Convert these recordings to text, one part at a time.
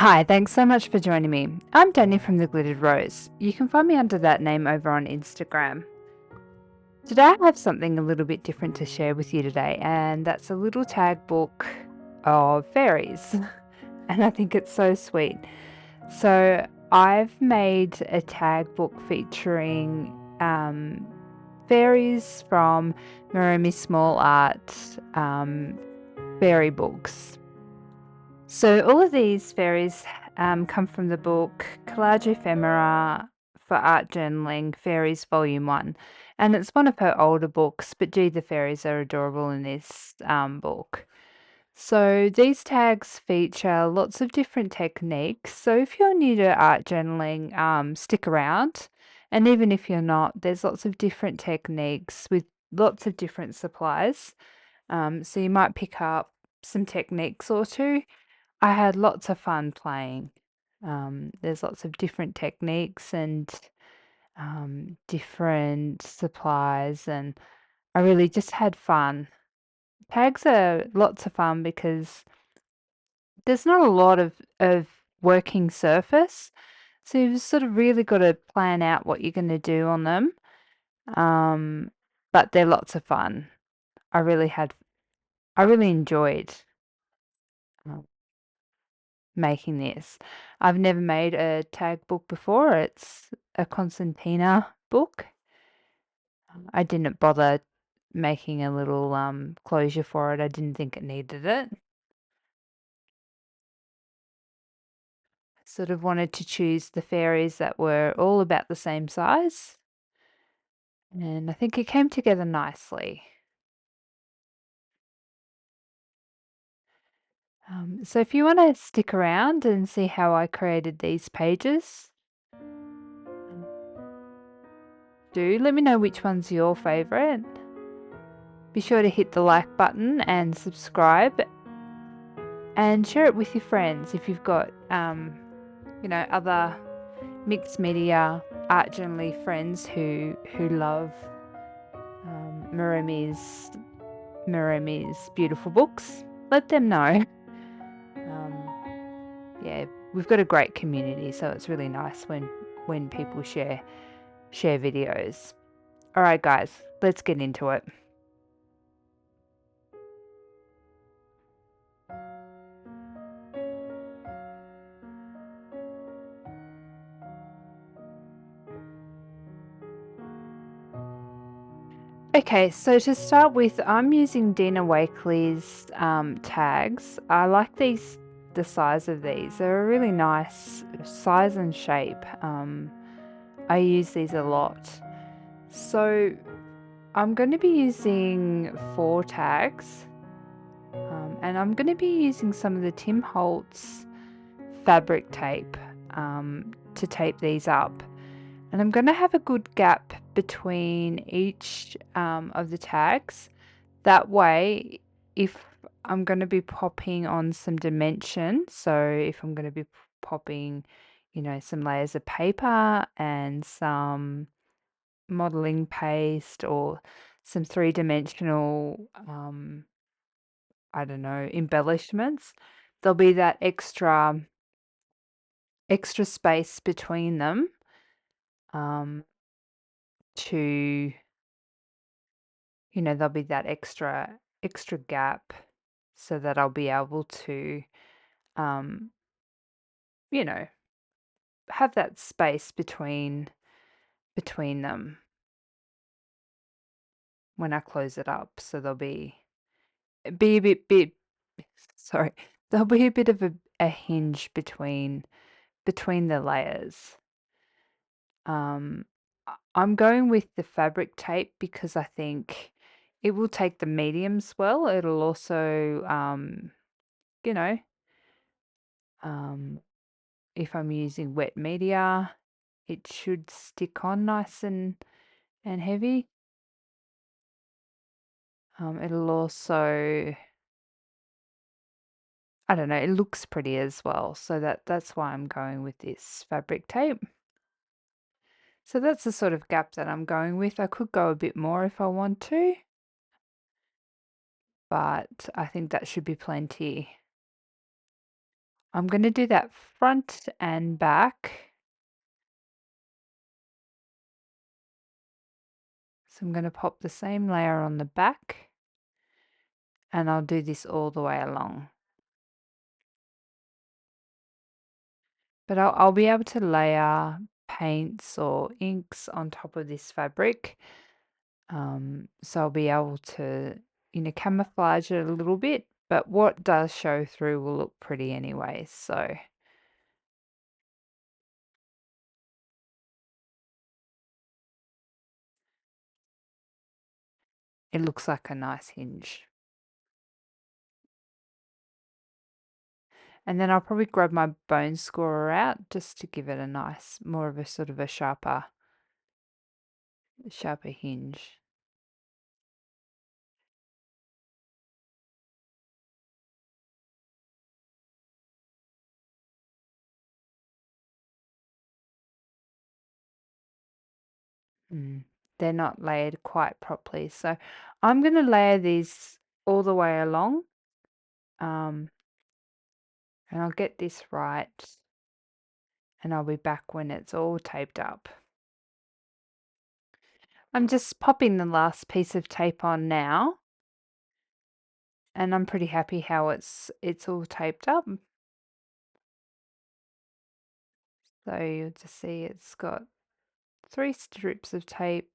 Hi, thanks so much for joining me. I'm Danny from The Glittered Rose. You can find me under that name over on Instagram. Today I have something a little bit different to share with you today, and that's a little tag book of fairies. And I think it's so sweet. So I've made a tag book featuring fairies from Maremi Small Art fairy books. So all of these fairies come from the book Collage Ephemera for Art Journaling, Fairies Volume 1. And it's one of her older books, but gee, the fairies are adorable in this book. So these tags feature lots of different techniques. So if you're new to art journaling, stick around. And even if you're not, there's lots of different techniques with lots of different supplies. So you might pick up some techniques or two. I had lots of fun playing. There's lots of different techniques and different supplies, and I really just had fun. Tags are lots of fun because there's not a lot of working surface, so you've sort of really got to plan out what you're going to do on them. Um, but they're lots of fun. I really enjoyed. uh, Making this. I've never made a tag book before. It's a concertina book. I didn't bother making a little closure for it. I didn't think it needed it. Sort of wanted to choose the fairies that were all about the same size, and I think it came together nicely. So if you want to stick around and see how I created these pages, do let me know which one's your favorite. Be sure to hit the like button and subscribe, and share it with your friends if you've got other mixed media art journaling friends who love Maremi's beautiful books. Let them know. Yeah, we've got a great community, so it's really nice when people share videos. All right, guys, let's get into it. Okay, so to start with, I'm using Dina Wakley's tags. I like the size of these. They're a really nice size and shape. I use these a lot. So I'm going to be using 4 tags, and I'm going to be using some of the Tim Holtz fabric tape to tape these up. And I'm going to have a good gap between each of the tags. That way, if I'm going to be popping on some dimension, so if I'm going to be popping, some layers of paper and some modeling paste or some three-dimensional, I don't know, embellishments, there'll be that extra space between them um, to there'll be that extra gap so that I'll be able to um, you know, have that space between them when I close it up. So there'll be a bit sorry, there'll be a bit of a hinge between the layers. I'm going with the fabric tape because I think it will take the mediums well. It'll also, you know, um, if I'm using wet media, it should stick on nice and heavy. It'll also, I don't know, it looks pretty as well. So that's why I'm going with this fabric tape. So that's the sort of gap that I'm going with. I could go a bit more if I want to, but I think that should be plenty. I'm going to do that front and back. So I'm going to pop the same layer on the back, and I'll do this all the way along. But I'll be able to layer paints or inks on top of this fabric. So I'll be able to, camouflage it a little bit, but what does show through will look pretty anyway. So it looks like a nice hinge. And then I'll probably grab my bone scorer out just to give it a nice, more of a sort of a sharper hinge. They're not layered quite properly. So I'm going to layer these all the way along. And I'll get this right. And I'll be back when it's all taped up. I'm just popping the last piece of tape on now. And I'm pretty happy how it's all taped up. So you'll just see it's got 3 strips of tape.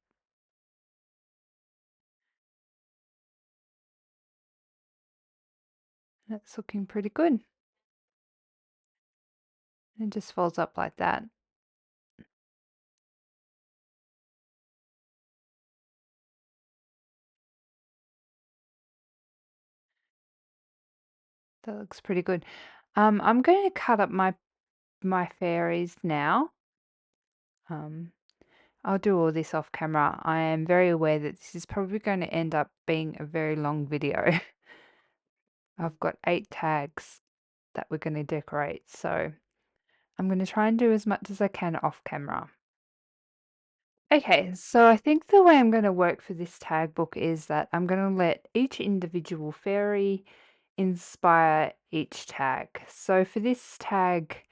That's looking pretty good. It just folds up like that. That looks pretty good. I'm going to cut up my fairies now. I'll do all this off camera. I am very aware that this is probably going to end up being a very long video. I've got 8 tags that we're going to decorate, so I'm going to try and do as much as I can off camera. Okay, so I think the way I'm going to work for this tag book is that I'm going to let each individual fairy inspire each tag. So for this tag,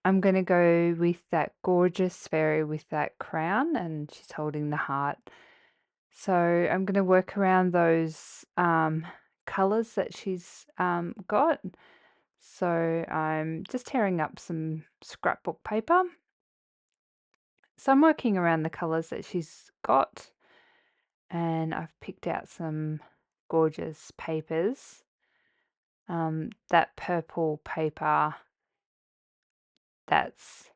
I'm going to go with that gorgeous fairy with that crown, and she's holding the heart. So I'm going to work around those colors that she's got. So I'm just tearing up some scrapbook paper. So I'm working around the colors that she's got, and I've picked out some gorgeous papers. That purple paper that's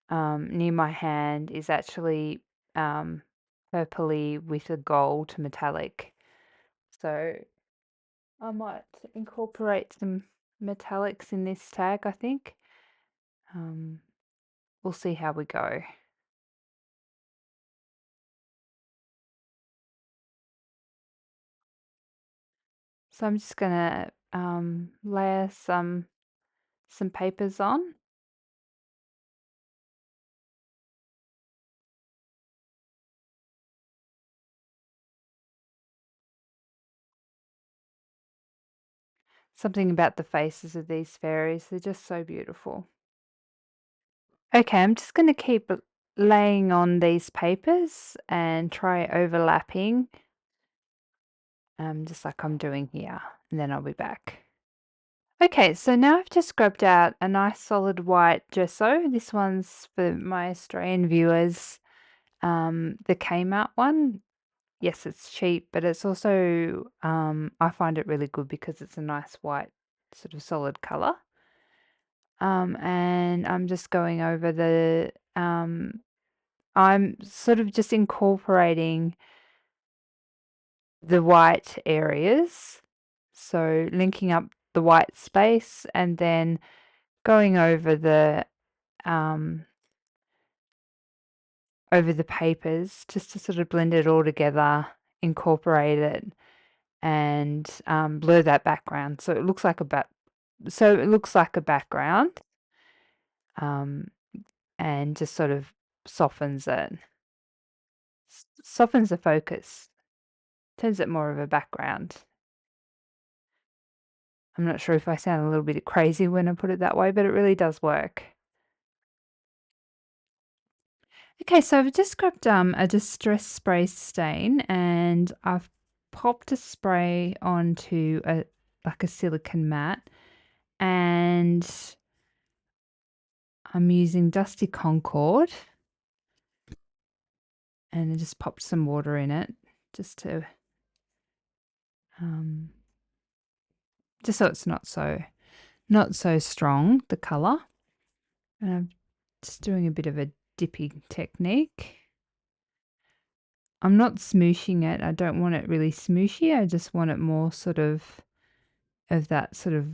near my hand is actually purpley with a gold metallic. So I might incorporate some metallics in this tag, I think. We'll see how we go. So I'm just gonna layer some papers on. Something about the faces of these fairies, they're just so beautiful. Okay, I'm just going to keep laying on these papers and try overlapping, just like I'm doing here, and then I'll be back. Okay, so now I've just grabbed out a nice solid white gesso. This one's for my Australian viewers, the Kmart one. Yes, it's cheap, but it's also, I find it really good because it's a nice white sort of solid color. And I'm just going over I'm sort of just incorporating the white areas. So linking up the white space and then going um, over the papers just to sort of blend it all together, incorporate it, and blur that background so it looks like a background, um, and just sort of softens it, softens the focus, turns it more of a background. I'm not sure if I sound a little bit crazy when I put it that way, but it really does work. Okay, so I've just grabbed a distress spray stain and I've popped a spray onto like a silicone mat, and I'm using Dusty Concord, and I just popped some water in it just to just so it's not so strong, the color. And I'm just doing a bit of a dipping technique. I'm not smooshing it. I don't want it really smooshy. I just want it more sort of that sort of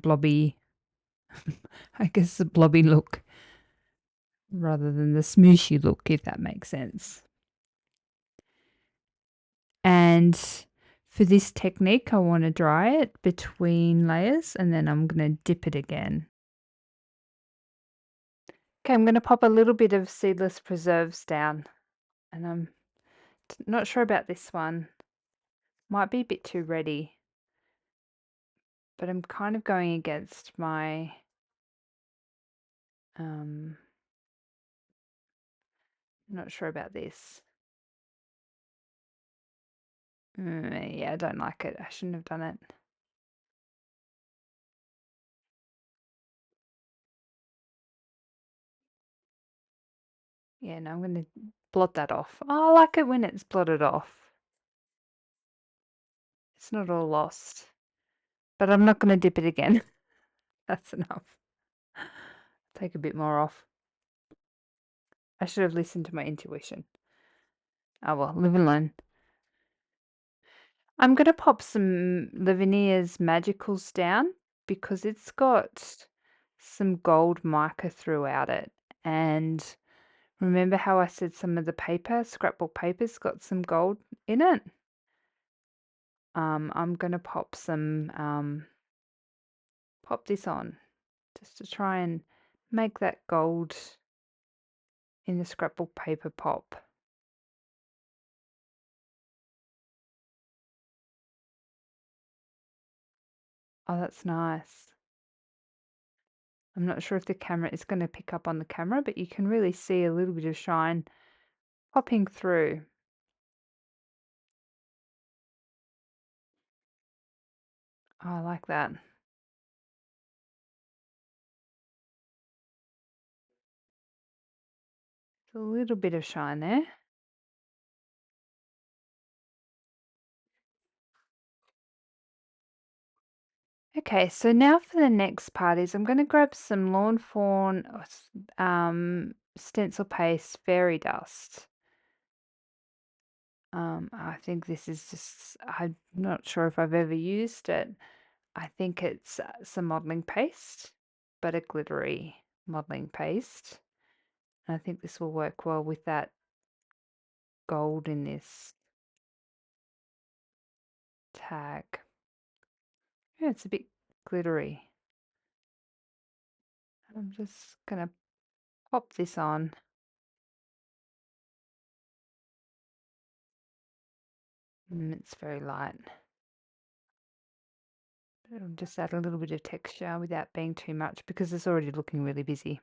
blobby, I guess the blobby look rather than the smooshy look, if that makes sense. And for this technique, I want to dry it between layers and then I'm going to dip it again. Okay, I'm going to pop a little bit of seedless preserves down, and I'm not sure about this one. Might be a bit too ready, but I'm kind of going against my not sure about this. Yeah, I don't like it. I shouldn't have done it. Yeah, no, I'm going to blot that off. Oh, I like it when it's blotted off. It's not all lost. But I'm not going to dip it again. That's enough. Take a bit more off. I should have listened to my intuition. Oh well, live and learn. I'm going to pop some Lavinia's Magicals down because it's got some gold mica throughout it. And remember how I said some of the paper, scrapbook paper's got some gold in it? I'm going to pop pop this on just to try and make that gold in the scrapbook paper pop. Oh, that's nice. I'm not sure if the camera is going to pick up on the camera, but you can really see a little bit of shine popping through. Oh, I like that. There's a little bit of shine there. Okay, so now for the next part is I'm going to grab some Lawn Fawn stencil paste fairy dust. I think this is just, I'm not sure if I've ever used it. I think it's some modeling paste, but a glittery modeling paste. And I think this will work well with that gold in this tag. Yeah, it's a bit glittery. I'm just going to pop this on. It's very light. It'll just add a little bit of texture without being too much because it's already looking really busy.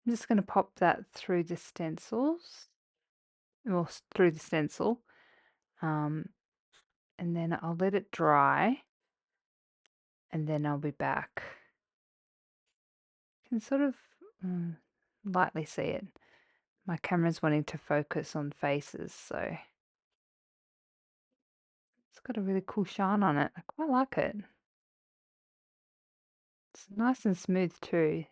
I'm just going to pop that through the stencils, or through the stencil, and then I'll let it dry, and then I'll be back. You can sort of lightly see it. My camera's wanting to focus on faces, so it's got a really cool shine on it. I quite like it. It's nice and smooth too.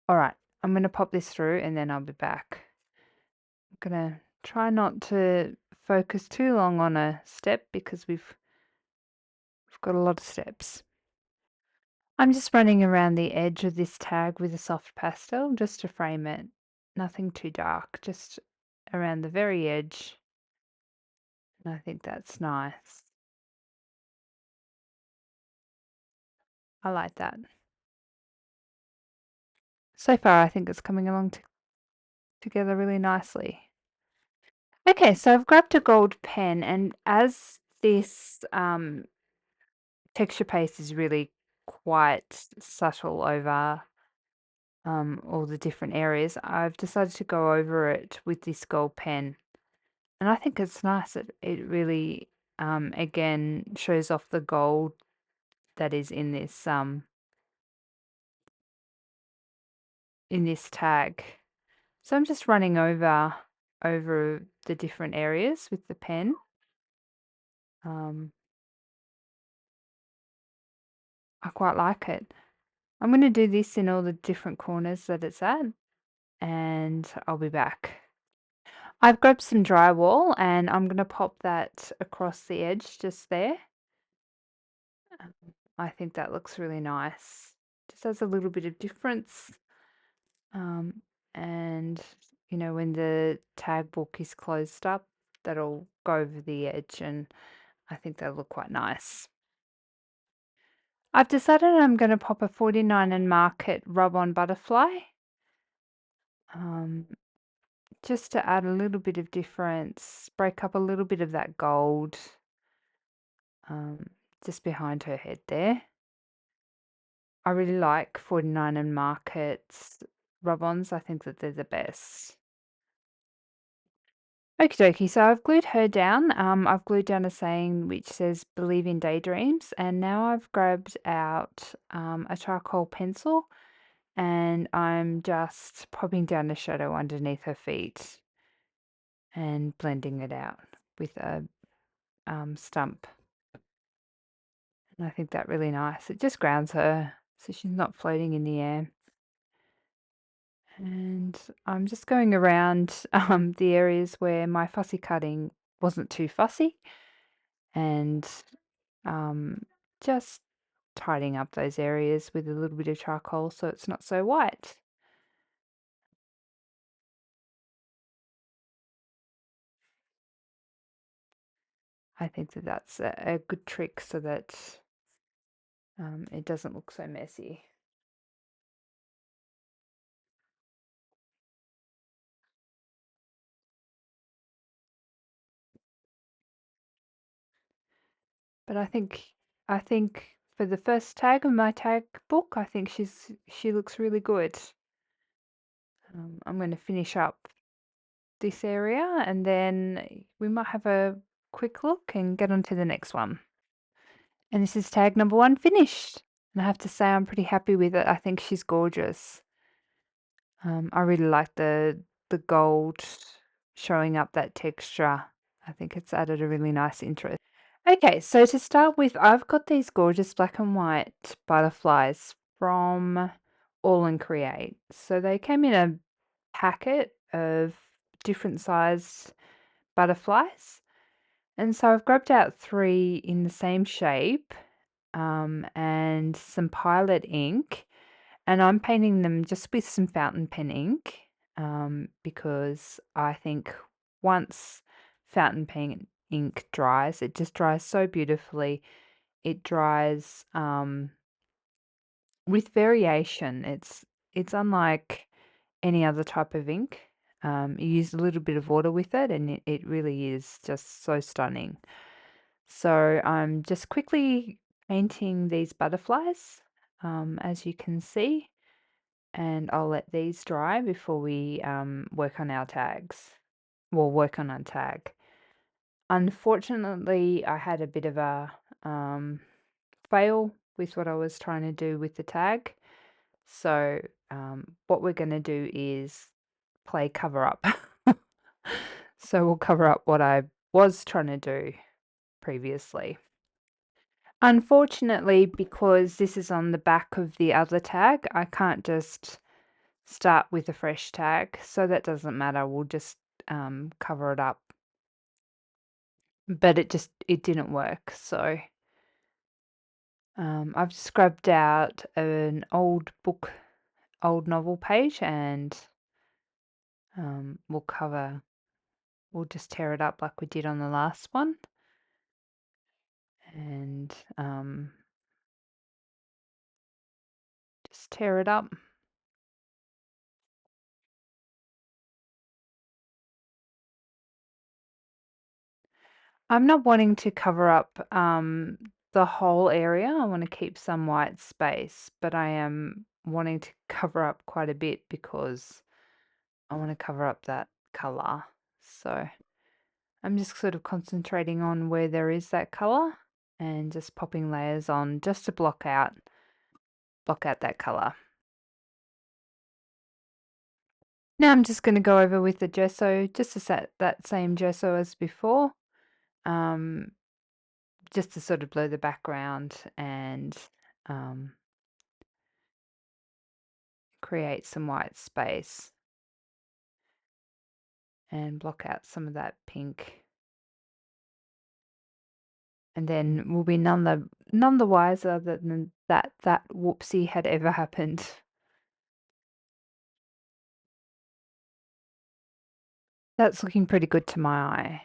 All right, I'm going to pop this through and then I'll be back. I'm going to try not to focus too long on a step because we've got a lot of steps. I'm just running around the edge of this tag with a soft pastel just to frame it. Nothing too dark, just around the very edge. And I think that's nice. I like that. So far, I think it's coming along together really nicely. Okay, so I've grabbed a gold pen, and as this texture paste is really quite subtle over all the different areas, I've decided to go over it with this gold pen. And I think it's nice. It really, again, shows off the gold that is in this tag. So I'm just running over the different areas with the pen. Um, I quite like it. I'm going to do this in all the different corners that it's at, and I'll be back. I've grabbed some drywall and I'm going to pop that across the edge just there. Um, I think that looks really nice. Just has a little bit of difference. Um, and, when the tag book is closed up, that'll go over the edge and I think that'll look quite nice. I've decided I'm going to pop a 49 and Market rub-on butterfly. Um, just to add a little bit of difference, break up a little bit of that gold um, just behind her head there. I really like 49 and Market's rub-ons. I think that they're the best. Okie dokie, so I've glued her down. I've glued down a saying which says believe in daydreams, and now I've grabbed out a charcoal pencil and I'm just popping down a shadow underneath her feet and blending it out with a stump. And I think that really nice. It just grounds her so she's not floating in the air. And I'm just going around the areas where my fussy cutting wasn't too fussy and just tidying up those areas with a little bit of charcoal so it's not so white. I think that that's a good trick so that it doesn't look so messy. But I think for the first tag of my tag book, I think she looks really good. I'm going to finish up this area and then we might have a quick look and get on to the next one. And this is tag number 1 finished. And I have to say I'm pretty happy with it. I think she's gorgeous. I really like the gold showing up that texture. I think it's added a really nice interest. Okay, so to start with, I've got these gorgeous black and white butterflies from All and Create. So they came in a packet of different sized butterflies. And so I've grabbed out 3 in the same shape and some Pilot ink. And I'm painting them just with some fountain pen ink because I think once fountain pen ink dries, it just dries so beautifully. It dries with variation. It's unlike any other type of ink. You use a little bit of water with it, and it really is just so stunning. So I'm just quickly painting these butterflies, as you can see, and I'll let these dry before we work on our tags. We'll work on our tag. Unfortunately, I had a bit of a fail with what I was trying to do with the tag. So what we're going to do is play cover up. So we'll cover up what I was trying to do previously. Unfortunately, because this is on the back of the other tag, I can't just start with a fresh tag, so that doesn't matter. We'll just cover it up. But it didn't work, so I've just grabbed out an old novel page, and we'll just tear it up like we did on the last one, and just tear it up. I'm not wanting to cover up the whole area. I want to keep some white space, but I am wanting to cover up quite a bit because I want to cover up that color. So I'm just sort of concentrating on where there is that color and just popping layers on just to block out that color. Now I'm just going to go over with the gesso just to set that same gesso as before, um, just to sort of blur the background and um, create some white space and block out some of that pink. And then we'll be none the wiser than that whoopsie had ever happened. That's looking pretty good to my eye.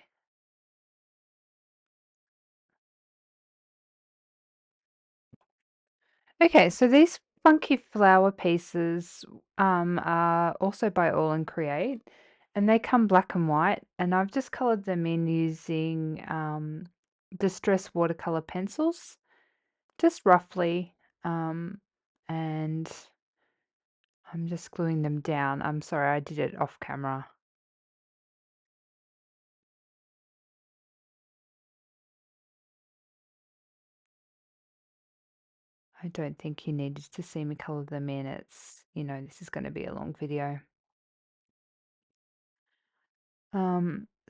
Okay, so these funky flower pieces are also by All and Create, and they come black and white, and I've just colored them in using distress watercolor pencils, just roughly, um, and I'm just gluing them down. I'm sorry, I did it off camera. I don't think you needed to see me color them in. This is going to be a long video.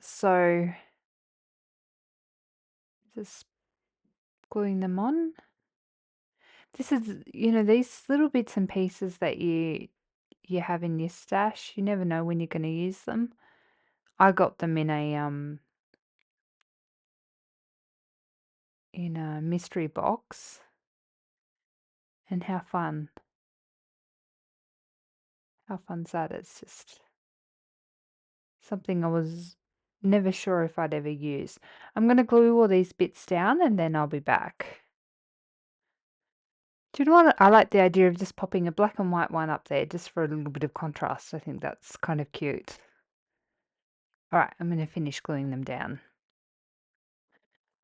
So just gluing them on. This is, these little bits and pieces that you have in your stash. You never know when you're going to use them. I got them in a mystery box. And how fun. How fun's that? It's just something I was never sure if I'd ever use. I'm going to glue all these bits down and then I'll be back. Do you know what? I like the idea of just popping a black and white one up there just for a little bit of contrast. I think that's kind of cute. All right, I'm going to finish gluing them down.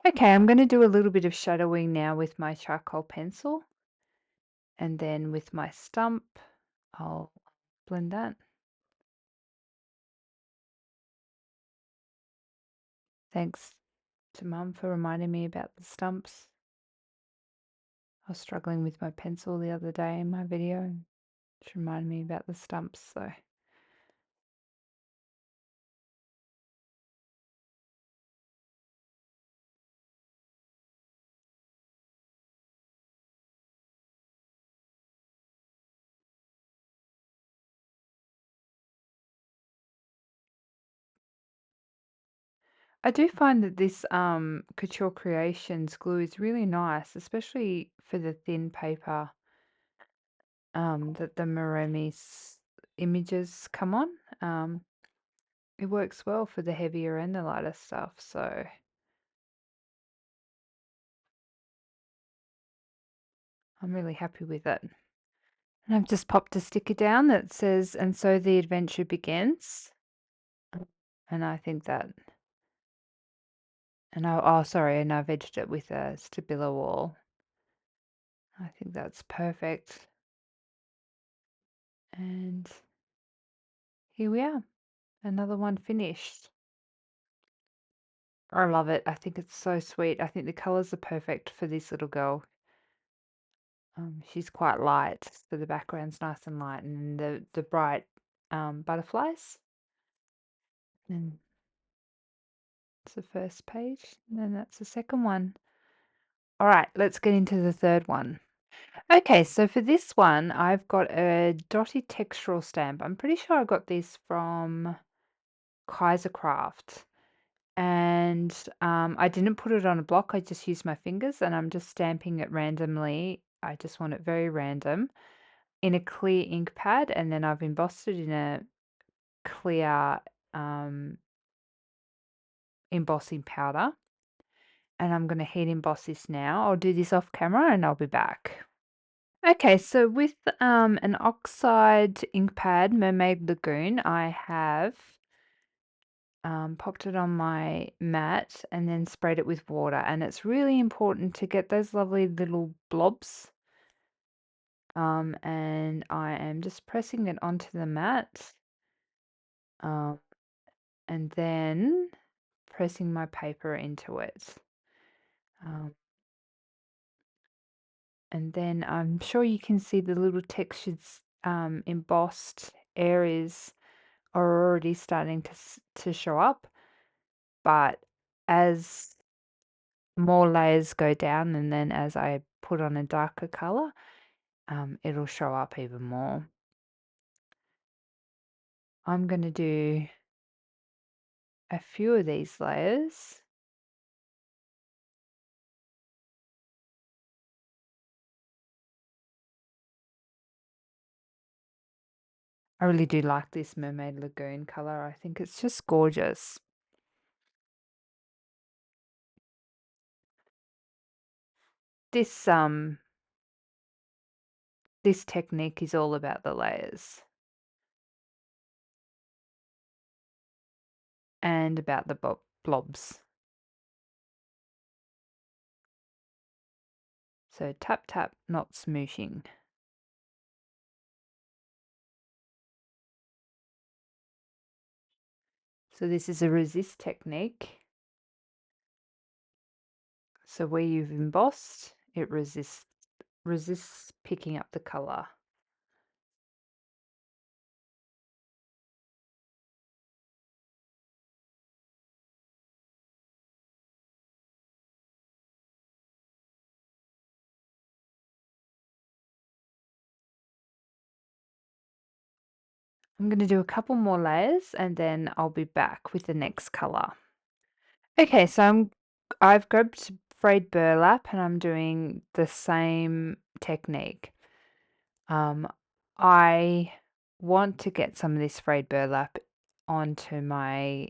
Okay, I'm going to do a little bit of shadowing now with my charcoal pencil. And then with my stump, I'll blend that. Thanks to Mum for reminding me about the stumps. I was struggling with my pencil the other day in my video, and she reminded me about the stumps, so. I do find that this Couture Creations glue is really nice, especially for the thin paper that the Maremi images come on. It works well for the heavier and the lighter stuff, so I'm really happy with it. And I've just popped a sticker down that says, "And so the adventure begins." And I think that, sorry, and I've edged it with a Stabilo wall. I think that's perfect. And here we are, another one finished. I love it. I think it's so sweet. I think the colors are perfect for this little girl. She's quite light, so the background's nice and light, and the bright butterflies. And it's the first page, and then that's the second one. All right, let's get into the third one. Okay, so for this one, I've got a dotty textural stamp. I'm pretty sure I got this from Kaisercraft. And I didn't put it on a block, I just used my fingers and I'm just stamping it randomly. I just want it very random in a clear ink pad, and then I've embossed it in a clear embossing powder. And I'm going to heat emboss this now. I'll do this off camera and I'll be back. Okay, so with an oxide ink pad, Mermaid Lagoon, I have popped it on my mat and then sprayed it with water. And it's really important to get those lovely little blobs. And I am just pressing it onto the mat, um, and then pressing my paper into it. Um, and then I'm sure you can see the little textured embossed areas are already starting to show up, but as more layers go down and then as I put on a darker color, it'll show up even more. I'm going to do a few of these layers. I really do like this Mermaid Lagoon color. I think it's just gorgeous. This this technique is all about the layers and about the blobs. So tap tap, not smooshing. So this is a resist technique. So where you've embossed, it resists picking up the color. I'm going to do a couple more layers and then I'll be back with the next color. Okay, so I've grabbed frayed burlap and I'm doing the same technique. I want to get some of this frayed burlap onto my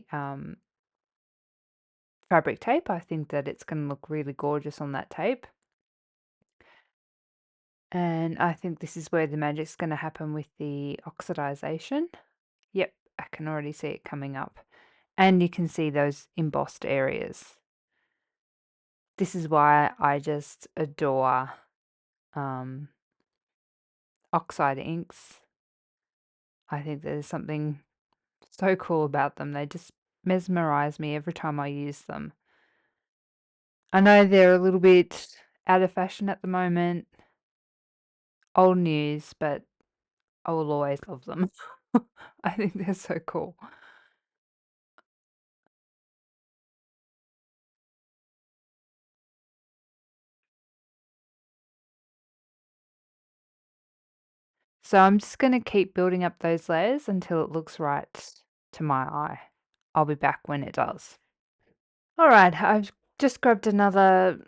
fabric tape. I think that it's going to look really gorgeous on that tape. And I think this is where the magic's going to happen with the oxidization. Yep, I can already see it coming up. And you can see those embossed areas. This is why I just adore oxide inks. I think there's something so cool about them. They just mesmerize me every time I use them. I know they're a little bit out of fashion at the moment, old news, but I will always love them. I think they're so cool. So I'm just going to keep building up those layers until it looks right to my eye. I'll be back when it does. All right, I've just grabbed another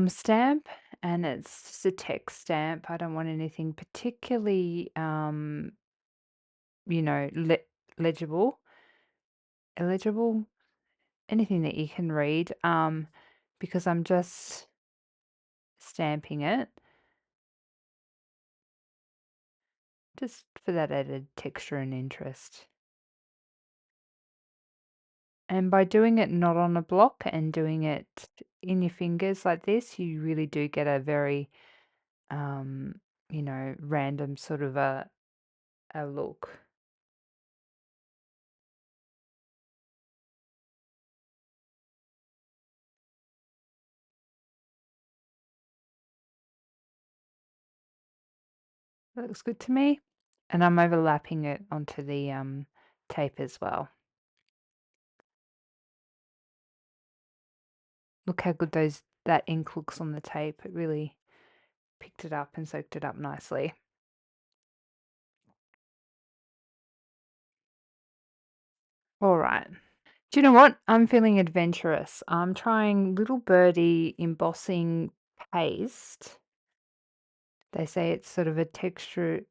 stamp and it's just a text stamp. I don't want anything particularly, you know, legible, illegible, anything that you can read, because I'm just stamping it just for that added texture and interest. And by doing it not on a block and doing it in your fingers like this, you really do get a very, um, you know, random sort of a look. That looks good to me. And I'm overlapping it onto the tape as well. Look how good that ink looks on the tape. It really picked it up and soaked it up nicely. All right. Do you know what? I'm feeling adventurous. I'm trying Little Birdie embossing paste. They say it's sort of a texture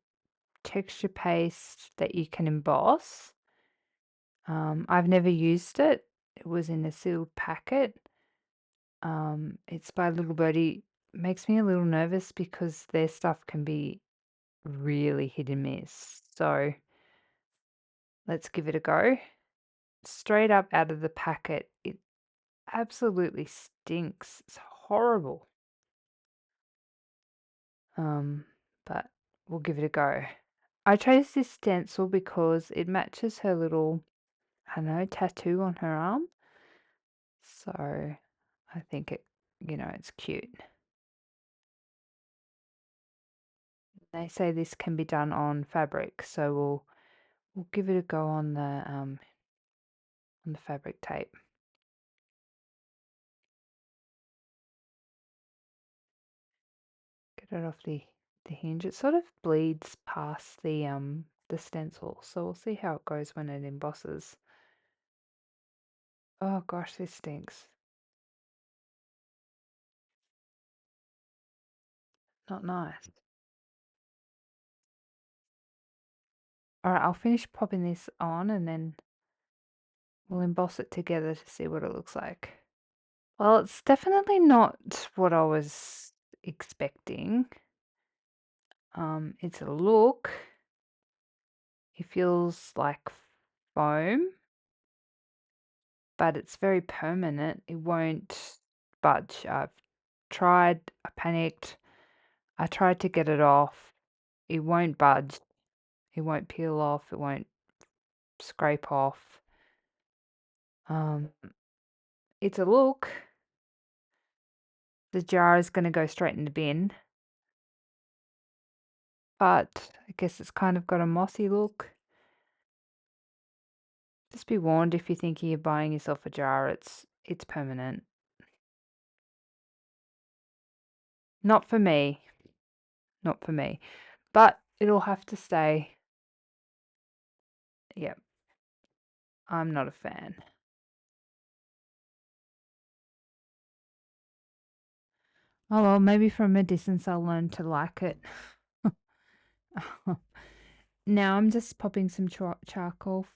paste that you can emboss. I've never used it. It was in a sealed packet. It's by Little Birdie. makes me a little nervous because their stuff can be really hit and miss. So let's give it a go. Straight up out of the packet, it absolutely stinks. It's horrible. But we'll give it a go. I chose this stencil because it matches her little, I don't know, tattoo on her arm. So I think it's cute. They say this can be done on fabric, so we'll give it a go on the fabric tape. Get it off the hinge. It sort of bleeds past the stencil, so we'll see how it goes when it embosses. Oh gosh, this stinks. Not nice. All right, I'll finish popping this on and then we'll emboss it together to see what it looks like. Well, it's definitely not what I was expecting. It's a look. It feels like foam, but it's very permanent. It won't budge. I've tried, I panicked. I tried to get it off. It won't budge. It won't peel off. It won't scrape off. Um, it's a look. The jar is going to go straight in the bin, but I guess it's kind of got a mossy look. Just be warned if you're thinking of buying yourself a jar, it's permanent. Not for me. Not for me. But it'll have to stay. Yep. I'm not a fan. Oh well, maybe from a distance I'll learn to like it. Now I'm just popping some charcoal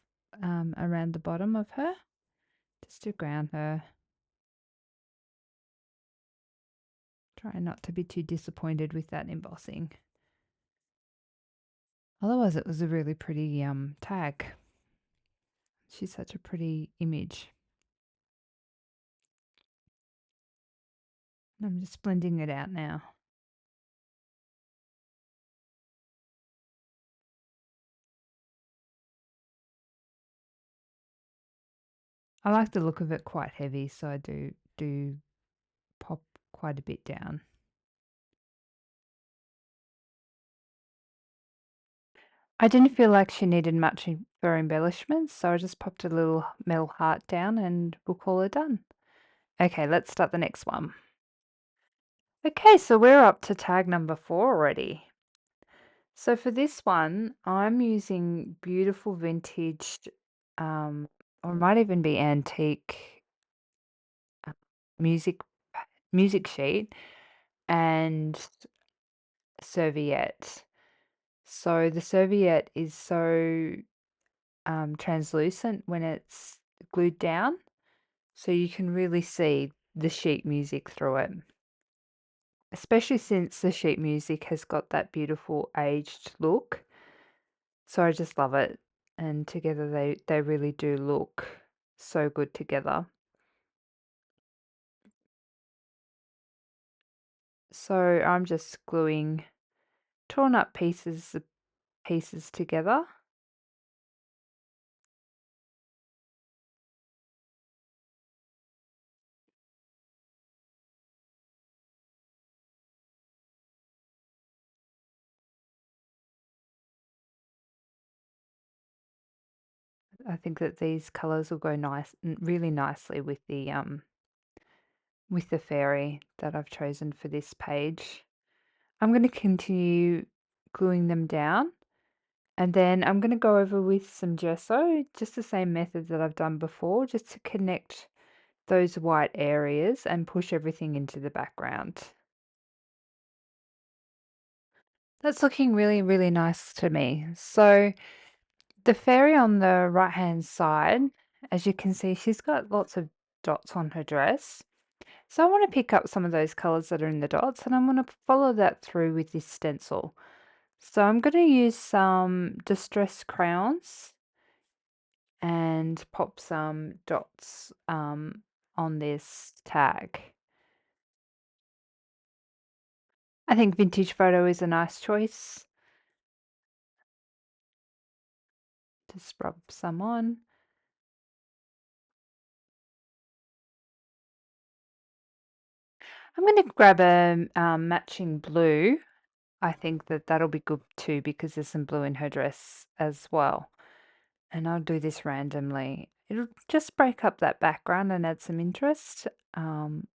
around the bottom of her, just to ground her. Try not to be too disappointed with that embossing. Otherwise it was a really pretty tag. She's such a pretty image. I'm just blending it out now. I like the look of it quite heavy, so I do pop quite a bit down. I didn't feel like she needed much for embellishments, so I just popped a little metal heart down and we'll call it done. Okay, let's start the next one. Okay, so we're up to tag number 4 already. So for this one, I'm using beautiful vintage, or it might even be antique uh, music music sheet and serviette. So the serviette is so translucent when it's glued down, so you can really see the sheet music through it. Especially since the sheet music has got that beautiful aged look. So I just love it. And together they really do look so good together. So I'm just gluing torn up pieces together. I think that these colors will go really nicely with the fairy that I've chosen for this page. I'm going to continue gluing them down, and then I'm going to go over with some gesso, just the same method that I've done before, just to connect those white areas and push everything into the background. That's looking really, really nice to me. So the fairy on the right-hand side, as you can see, she's got lots of dots on her dress. So I want to pick up some of those colors that are in the dots and I'm going to follow that through with this stencil. So I'm going to use some distress crayons and pop some dots on this tag. I think vintage photo is a nice choice. Just rub some on. I'm going to grab a matching blue. I think that that'll be good too because there's some blue in her dress as well. And I'll do this randomly. It'll just break up that background and add some interest. And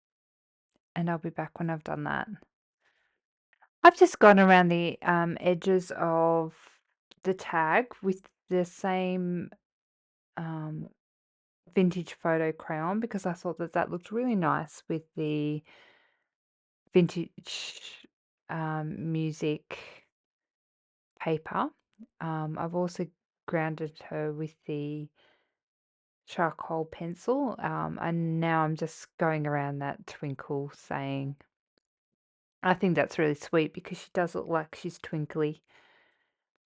I'll be back when I've done that. I've just gone around the edges of the tag with the same vintage photo crayon because I thought that that looked really nice with the vintage music paper. I've also grounded her with the charcoal pencil, and now I'm just going around that twinkle saying, I think that's really sweet because she does look like she's twinkly.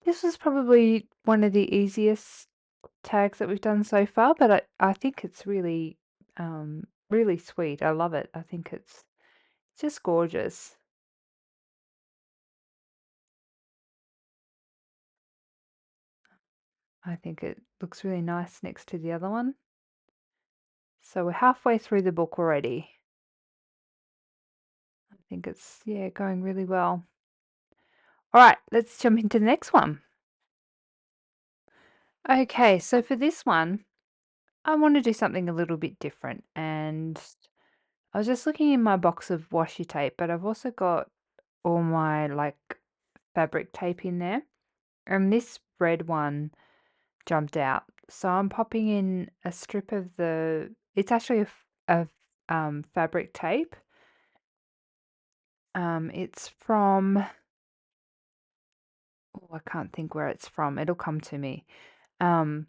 This was probably one of the easiest tags that we've done so far, but I think it's really, really sweet. I love it. I think it's just gorgeous. I think it looks really nice next to the other one. So we're halfway through the book already. I think it's, yeah, going really well. All right, let's jump into the next one. Okay, so for this one, I want to do something a little bit different. And I was just looking in my box of washi tape, but I've also got all my like fabric tape in there. And this red one jumped out. So I'm popping in a strip of it's actually a fabric tape. It's from, oh, I can't think where it's from. It'll come to me. Um,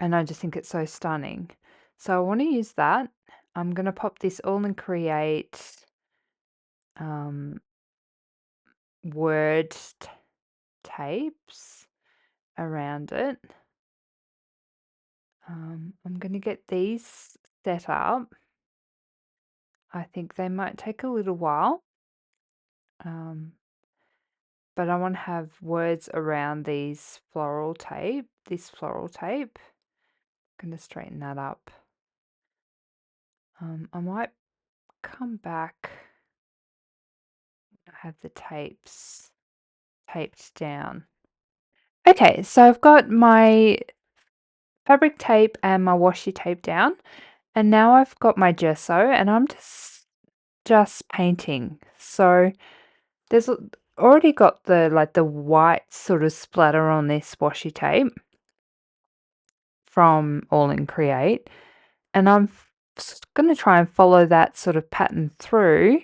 and I just think it's so stunning. So I want to use that. I'm going to pop this all and create um, word tapes around it. I'm going to get these set up. I think they might take a little while, but I want to have words around this floral tape. I'm going to straighten that up. I might come back. I have the tapes taped down. Okay, so I've got my fabric tape and my washi tape down, and now I've got my gesso and I'm just painting. So there's already got the white sort of splatter on this washi tape from All in Create, and I'm going to try and follow that sort of pattern through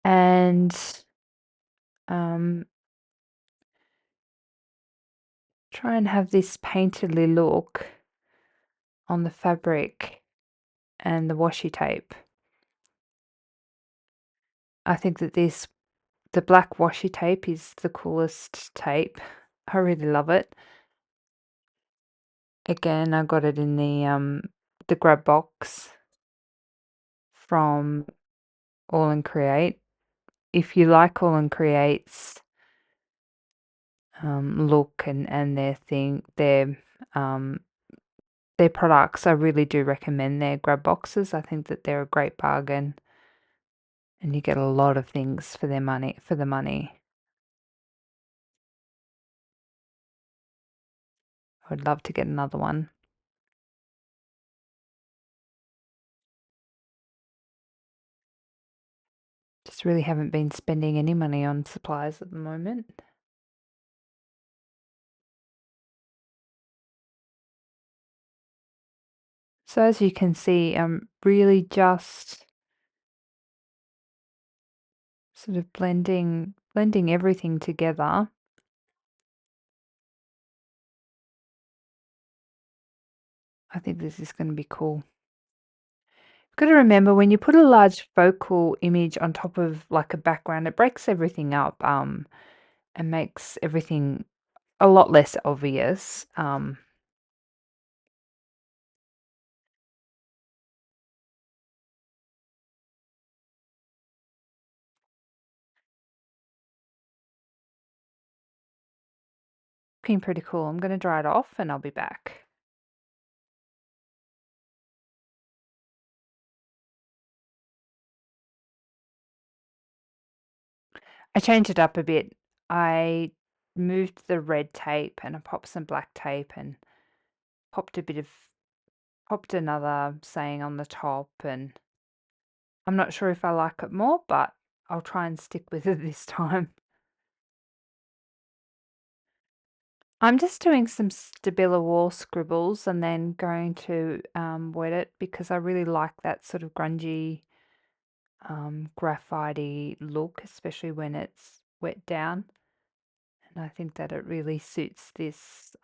and try and have this painterly look on the fabric and the washi tape. I think that the black washi tape is the coolest tape. I really love it. Again, I got it in the grab box from All and Create. If you like All and Create's look and their products, I really do recommend their grab boxes. I think that they're a great bargain, and you get a lot of things for the money. I would love to get another one. Just really haven't been spending any money on supplies at the moment. So as you can see, I'm really just sort of blending everything together. I think this is going to be cool. Gotta remember when you put a large focal image on top of like a background, it breaks everything up, and makes everything a lot less obvious. Looking pretty cool. I'm gonna dry it off and I'll be back. I changed it up a bit. I moved the red tape and I popped some black tape and popped a bit of popped another saying on the top, and I'm not sure if I like it more, but I'll try and stick with it this time. I'm just doing some Stabilo wall scribbles and then going to wet it because I really like that sort of grungy, graphite look, especially when it's wet down. And I think that it really suits this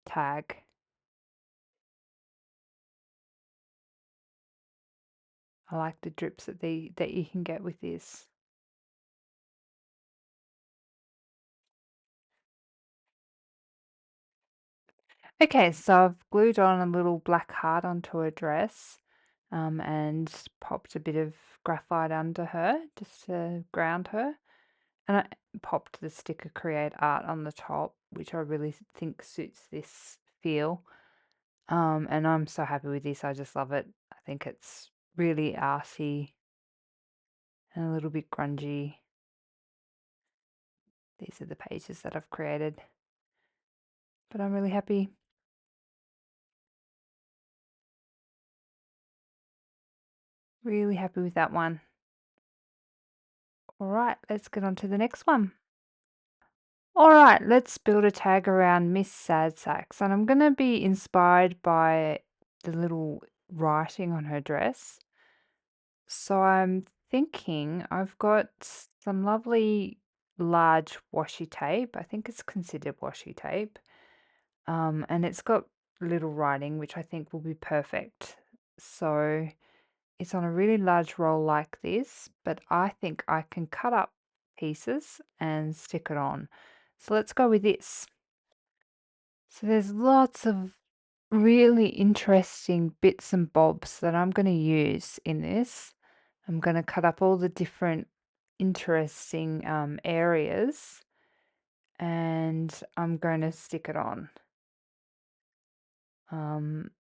tag. I like the drips that you can get with this. Okay, so I've glued on a little black heart onto her dress, and popped a bit of graphite under her just to ground her. And I popped the sticker Create Art on the top, which I really think suits this feel. And I'm so happy with this. I just love it. I think it's really arty and a little bit grungy. These are the pages that I've created, but I'm really happy. Really happy with that one. All right, let's get on to the next one. All right, let's build a tag around Miss Sad Sacks, and I'm going to be inspired by the little writing on her dress. So I'm thinking I've got some lovely large washi tape. I think it's considered washi tape. And it's got little writing, which I think will be perfect. So it's on a really large roll like this, but I think I can cut up pieces and stick it on. So let's go with this. So there's lots of really interesting bits and bobs that I'm going to use in this. I'm going to cut up all the different interesting areas and I'm going to stick it on. Um,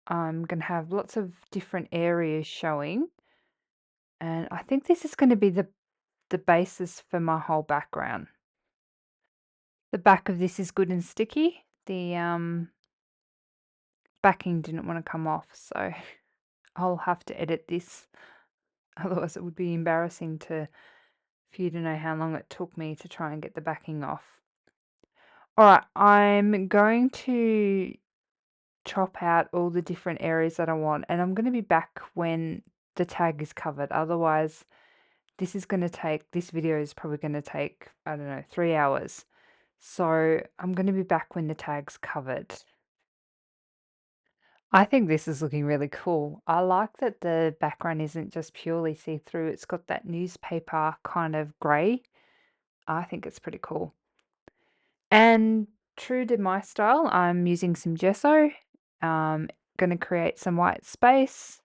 I'm going to have lots of different areas showing, and I think this is going to be the basis for my whole background. The back of this is good and sticky. The backing didn't want to come off, so I'll have to edit this. Otherwise, it would be embarrassing for you to know how long it took me to try and get the backing off. All right, I'm going to chop out all the different areas that I want, and I'm going to be back when the tag is covered. Otherwise, this video is probably going to take, I don't know, 3 hours. So I'm going to be back when the tag's covered. I think this is looking really cool. I like that the background isn't just purely see-through. It's got that newspaper kind of grey. I think it's pretty cool. And true to my style, I'm using some gesso. Going to create some white space.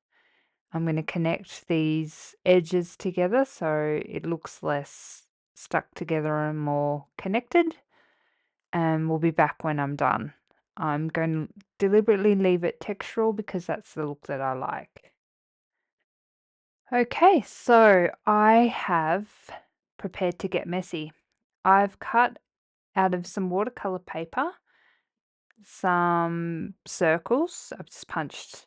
I'm going to connect these edges together so it looks less stuck together and more connected. And we'll be back when I'm done. I'm going to deliberately leave it textural because that's the look that I like. Okay, so I have prepared to get messy. I've cut out of some watercolor paper some circles. I've just punched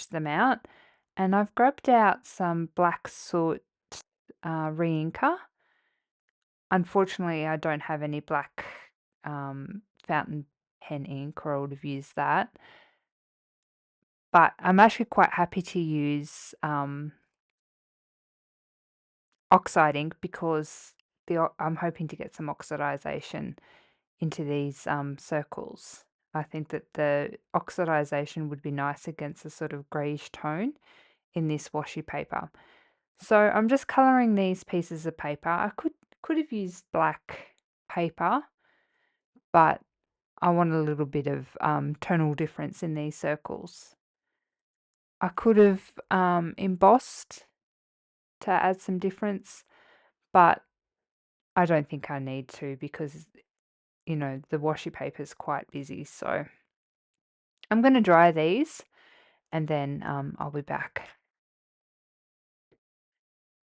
them out, and I've grabbed out some black soot re-inker. Unfortunately, I don't have any black fountain pen ink, or I would have used that. But I'm actually quite happy to use oxide ink because I'm hoping to get some oxidization into these circles. I think that the oxidization would be nice against a sort of greyish tone in this washi paper. So I'm just colouring these pieces of paper. I could have used black paper, but I want a little bit of tonal difference in these circles. I could have embossed to add some difference, but I don't think I need to because, you know, the washi paper is quite busy. So I'm going to dry these and then I'll be back.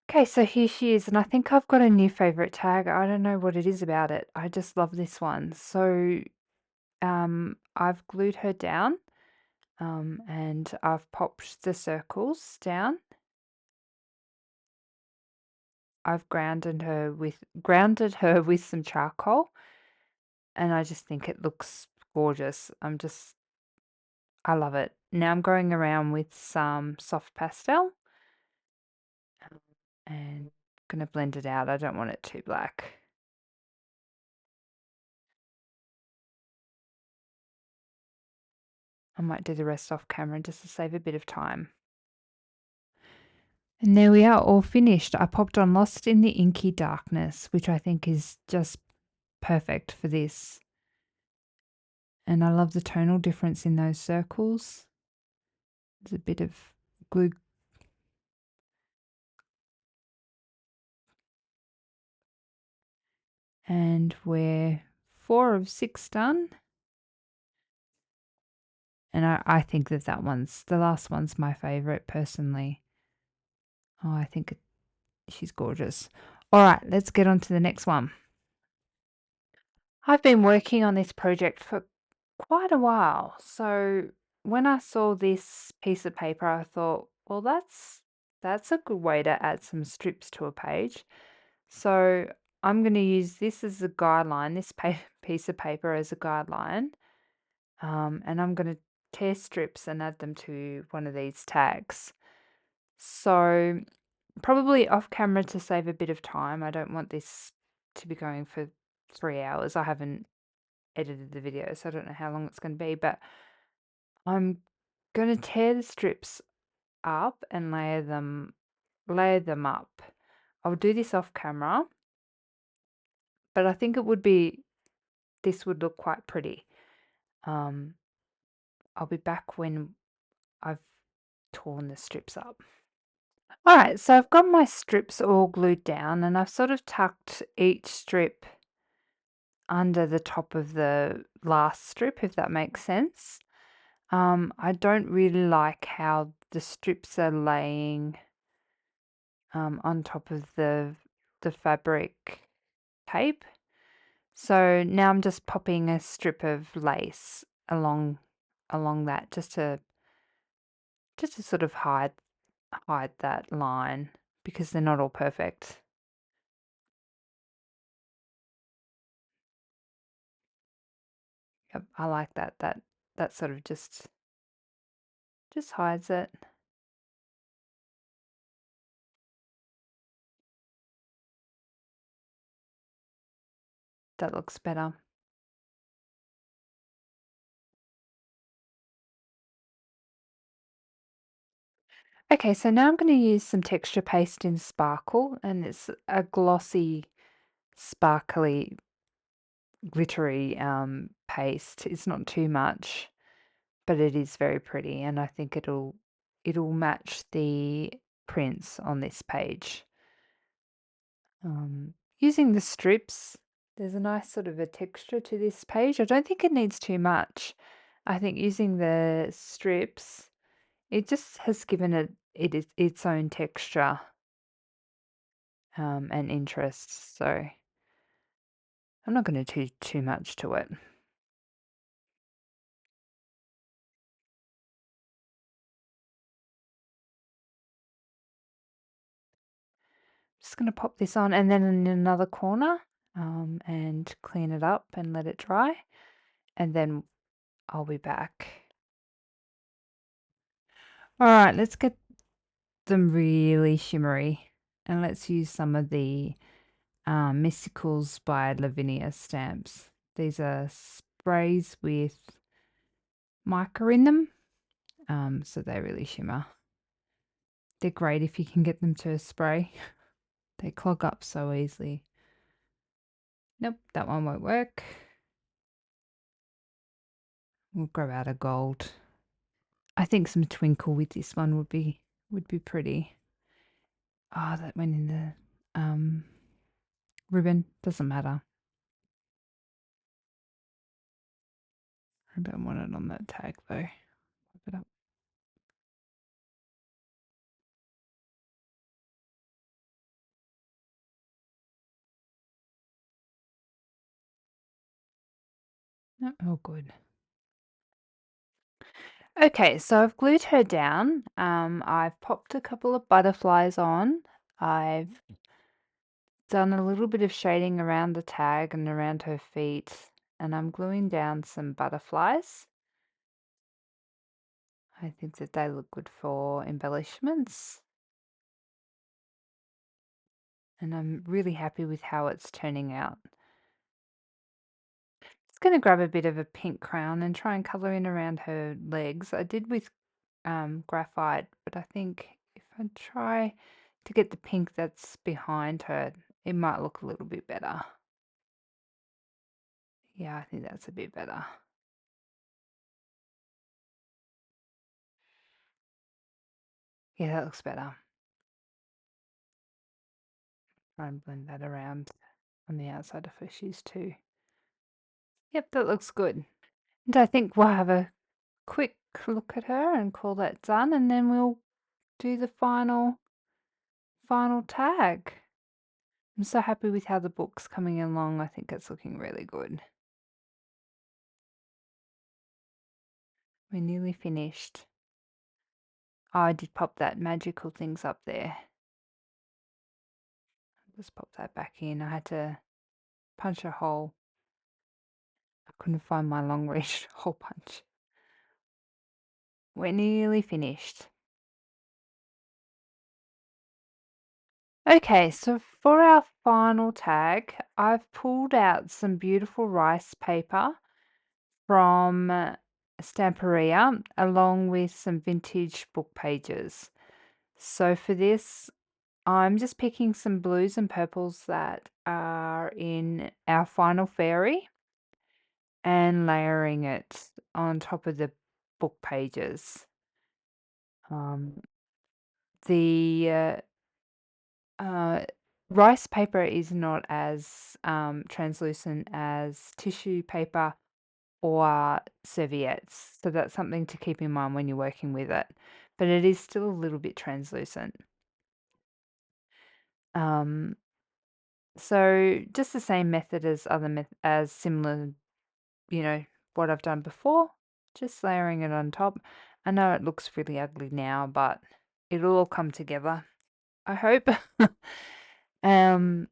Okay, so here she is, and I think I've got a new favorite tag. I don't know what it is about it. I just love this one. So I've glued her down and I've popped the circles down. I've grounded her with some charcoal, and I just think it looks gorgeous. I love it. Now I'm going around with some soft pastel and gonna blend it out. I don't want it too black. I might do the rest off camera just to save a bit of time. And there we are, all finished. I popped on Lost in the Inky Darkness, which I think is just perfect for this. And I love the tonal difference in those circles. There's a bit of glue. And we're 4 of 6 done. And I think that the last one's my favourite personally. Oh, I think she's gorgeous. All right, let's get on to the next one. I've been working on this project for quite a while. So when I saw this piece of paper, I thought, well, that's a good way to add some strips to a page. So I'm going to use this as a guideline, this piece of paper as a guideline, and I'm going to tear strips and add them to one of these tags. So probably off camera to save a bit of time. I don't want this to be going for 3 hours. I haven't edited the video, so I don't know how long it's going to be, but I'm going to tear the strips up and layer them up. I'll do this off camera, but I think this would look quite pretty. I'll be back when I've torn the strips up. All right, so I've got my strips all glued down and I've sort of tucked each strip under the top of the last strip, if that makes sense. I don't really like how the strips are laying on top of the fabric tape. So now I'm just popping a strip of lace along that just to sort of hide that line because they're not all perfect. Yep, I like that. That sort of just hides it. That looks better. Okay, so now I'm going to use some texture paste in Sparkle, and it's a glossy, sparkly, glittery paste. It's not too much, but it is very pretty, and I think it'll match the prints on this page. Using the strips, there's a nice sort of a texture to this page. I don't think it needs too much. I think using the strips, it just has given it its own texture and interest. So I'm not going to do too much to it. Just going to pop this on and then in another corner and clean it up and let it dry. And then I'll be back. All right, let's get them really shimmery. And let's use some of the Mysticals by Lavinia stamps. These are sprays with mica in them, so they really shimmer. They're great if you can get them to spray. They clog up so easily. Nope, that one won't work. We'll grab out a gold. I think some twinkle with this one would be pretty. Oh, that went in the ribbon. Doesn't matter. I don't want it on that tag though. Flip it up. No, oh good. Okay, so I've glued her down. I've popped a couple of butterflies on. I've done a little bit of shading around the tag and around her feet, and I'm gluing down some butterflies. I think that they look good for embellishments. And I'm really happy with how it's turning out. Just going to grab a bit of a pink crown and try and colour in around her legs. I did with graphite, but I think if I try to get the pink that's behind her, it might look a little bit better. Yeah, I think that's a bit better. Yeah, that looks better. Try and blend that around on the outside of her shoes too. Yep, that looks good. And I think we'll have a quick look at her and call that done, and then we'll do the final tag. I'm so happy with how the book's coming along. I think it's looking really good. We're nearly finished. Oh, I did pop that magical things up there. Just pop that back in. I had to punch a hole. I couldn't find my long reach hole punch. We're nearly finished. Okay, so for our final tag, I've pulled out some beautiful rice paper from Stamperia along with some vintage book pages. So for this, I'm just picking some blues and purples that are in our final fairy and layering it on top of the book pages. The rice paper is not as translucent as tissue paper or serviettes, so that's something to keep in mind when you're working with it. But it is still a little bit translucent. So just the same method as as similar, you know, what I've done before, just layering it on top. I know it looks really ugly now, but it'll all come together, I hope. um,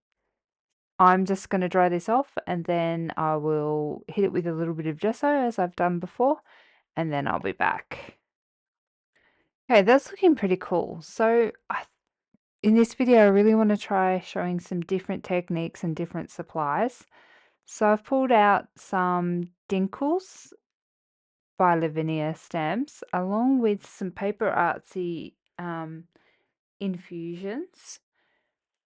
I'm just going to dry this off and then I will hit it with a little bit of gesso as I've done before, and then I'll be back. Okay, that's looking pretty cool. So in this video, I really want to try showing some different techniques and different supplies. So I've pulled out some Dinkles by Lavinia stamps along with some paper artsy infusions.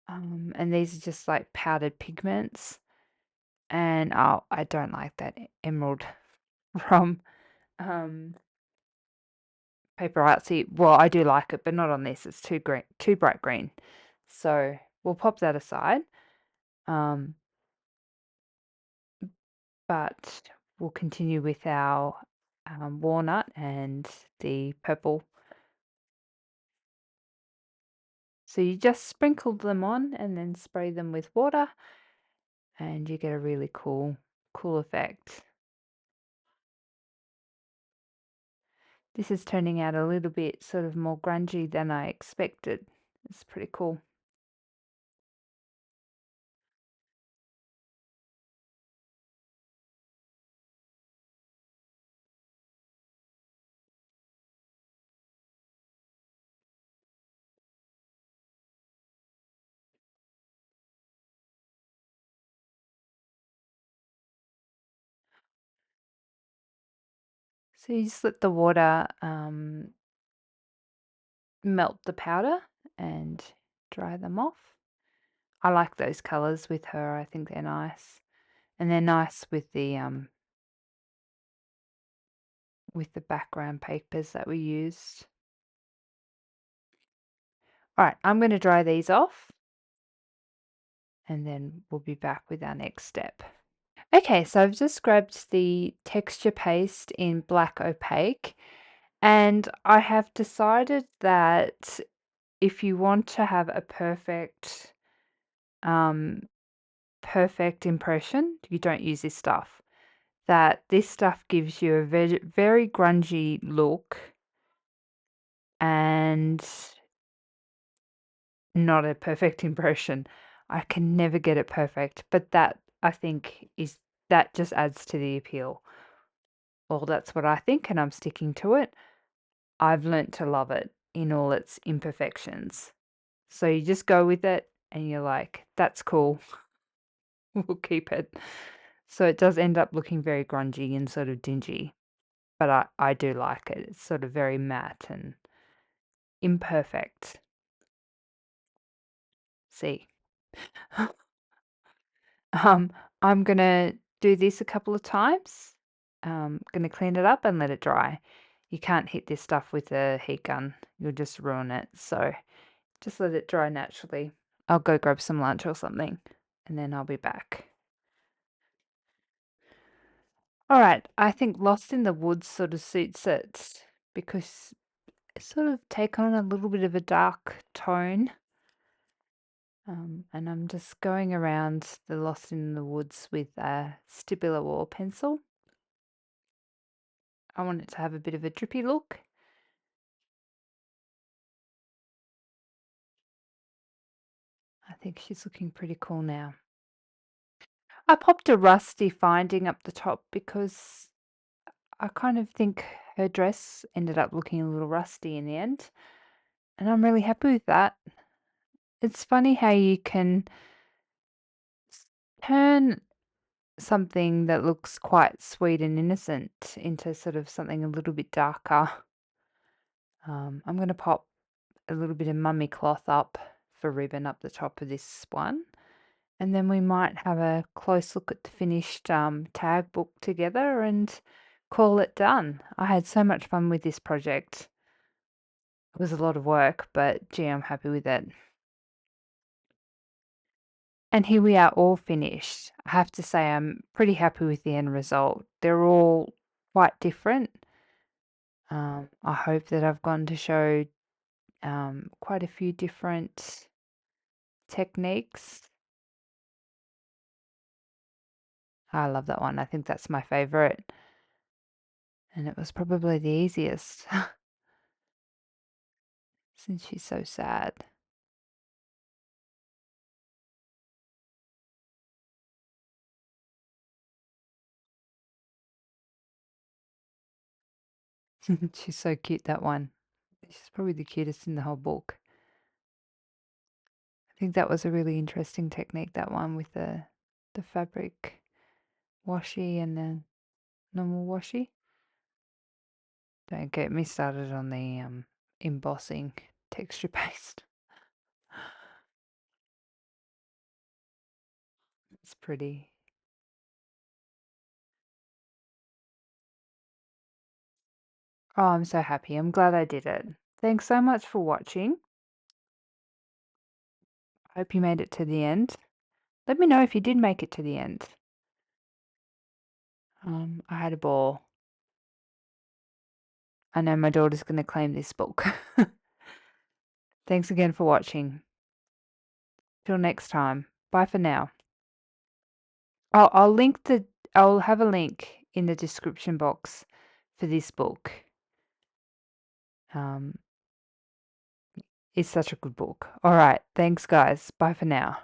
And these are just like powdered pigments. And oh, I don't like that emerald from paper artsy. Well, I do like it, but not on this. It's too green, too bright green. So we'll pop that aside. But we'll continue with our walnut and the purple. So you just sprinkle them on and then spray them with water and you get a really cool effect. This is turning out a little bit sort of more grungy than I expected. It's pretty cool. So you just let the water melt the powder and dry them off. I like those colours with her. I think they're nice. And they're nice with the background papers that we used. All right, I'm going to dry these off and then we'll be back with our next step. Okay, so I've just grabbed the texture paste in black opaque, and I have decided that if you want to have a um, perfect impression, you don't use this stuff. That this stuff gives you a very, very grungy look and not a perfect impression. I can never get it perfect, but that I think that just adds to the appeal. Well, that's what I think, and I'm sticking to it. I've learnt to love it in all its imperfections. So you just go with it and you're like, that's cool. We'll keep it. So it does end up looking very grungy and sort of dingy, but I do like it. It's sort of very matte and imperfect. See. Um, I'm gonna do this a couple of times. Gonna clean it up and let it dry. You can't hit this stuff with a heat gun. You'll just ruin it. So just let it dry naturally. I'll go grab some lunch or something and then I'll be back. All right, I think Lost in the Woods sort of suits it because it's sort of taken on a little bit of a dark tone. And I'm just going around the Lost in the Woods with a Stabilo wall pencil. I want it to have a bit of a drippy look. I think she's looking pretty cool now. I popped a rusty finding up the top because I kind of think her dress ended up looking a little rusty in the end. And I'm really happy with that. It's funny how you can turn something that looks quite sweet and innocent into sort of something a little bit darker. I'm going to pop a little bit of mummy cloth up for ribbon up the top of this one. And then we might have a close look at the finished tag book together and call it done. I had so much fun with this project. It was a lot of work, but gee, I'm happy with it. And here we are all finished. I have to say I'm pretty happy with the end result. They're all quite different. I hope that I've gone to show quite a few different techniques. I love that one. I think that's my favorite. And it was probably the easiest since she's so sad. She's so cute, that one. She's probably the cutest in the whole book. I think that was a really interesting technique, that one with the fabric washi and the normal washi. Don't get me started on the embossing texture paste. It's pretty. Oh, I'm so happy. I'm glad I did it. Thanks so much for watching. Hope you made it to the end. Let me know if you did make it to the end. I had a ball. I know my daughter's going to claim this book. Thanks again for watching. Till next time. Bye for now. I'll link I'll have a link in the description box for this book. It's such a good book. All right. Thanks, guys. Bye for now.